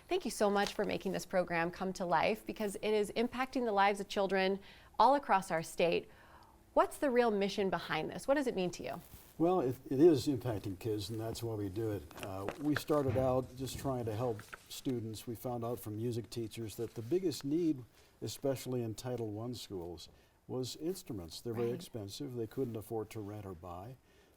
Thank you so much for making this program come to life, because it is impacting the lives of children all across our state. What's the real mission behind this? What does it mean to you? Well, it is impacting kids, and that's why we do it. We started out just trying to help students. We found out from music teachers that the biggest need, especially in Title I schools, was instruments. They're very expensive. They couldn't afford to rent or buy.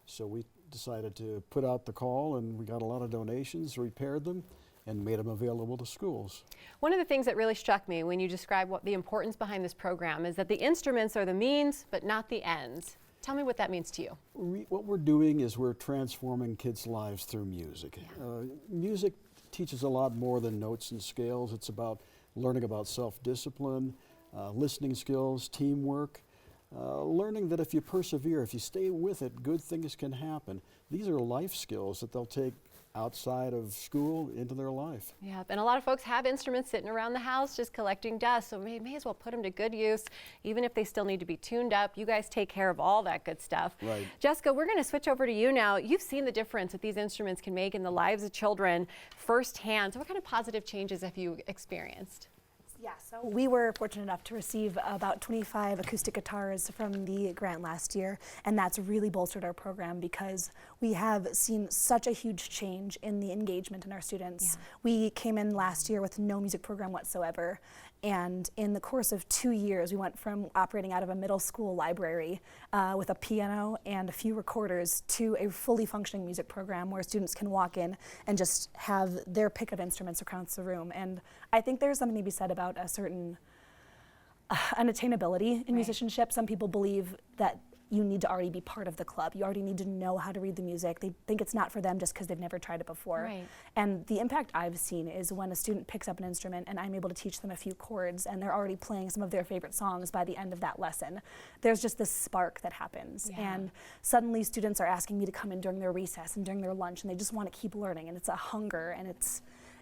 So we decided to put out the call, and we got a lot of donations, repaired them, and made them available to schools. One of the things that really struck me when you described what the importance behind this program is that the instruments are the means, but not the ends. Tell me what that means to you. What we're doing is we're transforming kids' lives through music. Music teaches a lot more than notes and scales. It's about learning about self-discipline, listening skills, teamwork, learning that if you persevere, if you stay with it, good things can happen. These are life skills that they'll take outside of school into their life. Yeah, and a lot of folks have instruments sitting around the house just collecting dust, so we may as well put them to good use, even if they still need to be tuned up. You guys take care of all that good stuff. Right. Jessica, we're going to switch over to you now. You've seen the difference that these instruments can make in the lives of children firsthand. So what kind of positive changes have you experienced? Yeah, so we were fortunate enough to receive about 25 acoustic guitars from the grant last year, and that's really bolstered our program because we have seen such a huge change in the engagement in our students. Yeah. We came in last year with no music program whatsoever, and in the course of 2 years we went from operating out of a middle school library with a piano and a few recorders to a fully functioning music program where students can walk in and just have their pick of instruments across the room. And I think there's something to be said about a certain unattainability in musicianship. Some people believe that you need to already be part of the club. You already need to know how to read the music. They think it's not for them just because they've never tried it before. Right. And the impact I've seen is when a student picks up an instrument and I'm able to teach them a few chords and they're already playing some of their favorite songs by the end of that lesson. There's just this spark that happens. Yeah. And suddenly students are asking me to come in during their recess and during their lunch, and they just want to keep learning, and it's a hunger, and it's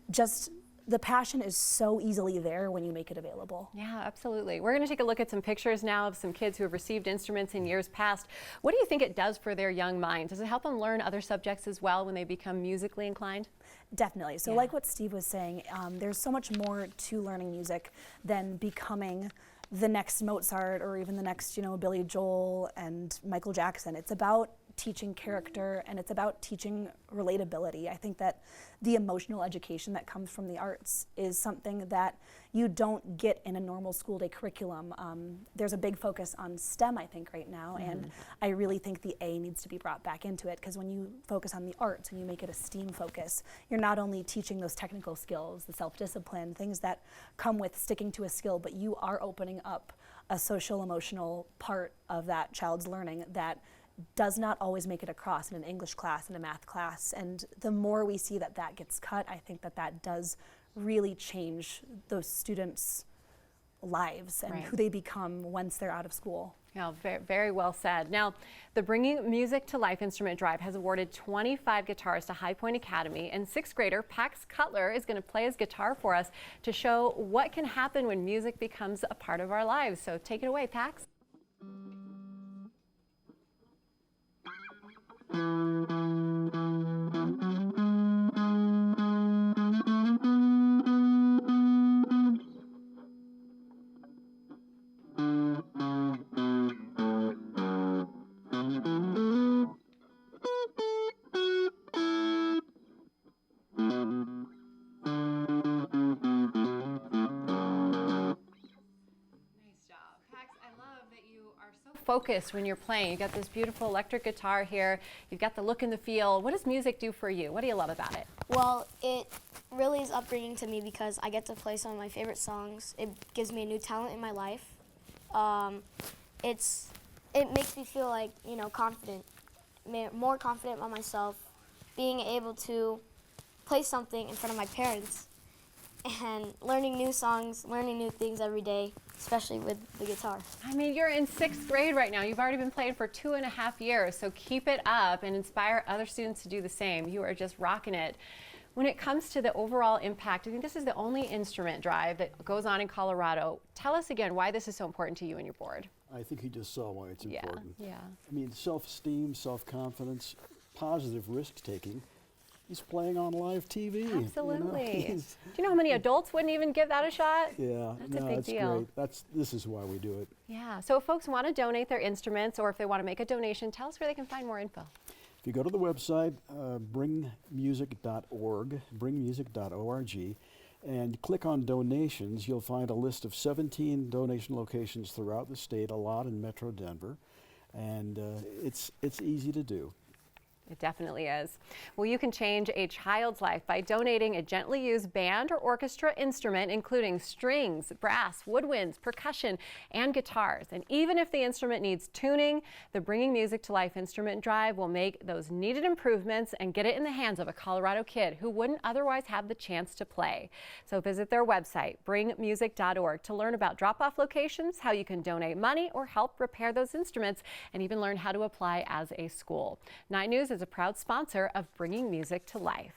just, the passion is so easily there when you make it available. Yeah, absolutely. We're going to take a look at some pictures now of some kids who have received instruments in years past. What do you think it does for their young minds? Does it help them learn other subjects as well when they become musically inclined? Definitely. So like what Steve was saying, there's so much more to learning music than becoming the next Mozart or even the next, Billy Joel and Michael Jackson. It's about teaching character, and it's about teaching relatability. I think that the emotional education that comes from the arts is something that you don't get in a normal school day curriculum. There's a big focus on STEM, I think, right now, and I really think the A needs to be brought back into it, because when you focus on the arts and you make it a STEAM focus, you're not only teaching those technical skills, the self-discipline, things that come with sticking to a skill, but you are opening up a social emotional part of that child's learning that does not always make it across in an English class and a math class. And the more we see that that gets cut, I think that that does really change those students' lives and who they become once they're out of school. Yeah, very, very well said. Now, the Bringing Music to Life Instrument Drive has awarded 25 guitars to High Point Academy, and 6th grader Pax Cutler is going to play his guitar for us to show what can happen when music becomes a part of our lives. So take it away, Pax. Focus when you're playing. You've got this beautiful electric guitar here. You've got the look and the feel. What does music do for you? What do you love about it? Well, it really is upbringing to me because I get to play some of my favorite songs. It gives me a new talent in my life. It makes me feel like, confident, more confident about myself, being able to play something in front of my parents and learning new songs, learning new things every day, especially with the guitar. I mean, you're in 6th grade right now. You've already been playing for 2.5 years, so keep it up and inspire other students to do the same. You are just rocking it. When it comes to the overall impact, I think this is the only instrument drive that goes on in Colorado. Tell us again why this is so important to you and your board. I think you just saw why it's important. Yeah. I mean, self-esteem, self-confidence, positive risk-taking. he's playing on live TV. you know? Absolutely. He's- Do you know how many adults wouldn't even give that a shot? Yeah, That's a no, big it's deal. great. This is why we do it. Yeah. So if folks want to donate their instruments or if they want to make a donation, tell us where they can find more info. If you go to the website, bringmusic.org, bringmusic.org, and click on donations, you'll find a list of 17 donation locations throughout the state, a lot in Metro Denver, and it's easy to do. It definitely is. Well, you can change a child's life by donating a gently used band or orchestra instrument, including strings, brass, woodwinds, percussion, and guitars. And even if the instrument needs tuning, the Bringing Music to Life instrument drive will make those needed improvements and get it in the hands of a Colorado kid who wouldn't otherwise have the chance to play. So visit their website, bringmusic.org, to learn about drop-off locations, how you can donate money or help repair those instruments, and even learn how to apply as a school. 9 News is a proud sponsor of Bringing Music to Life.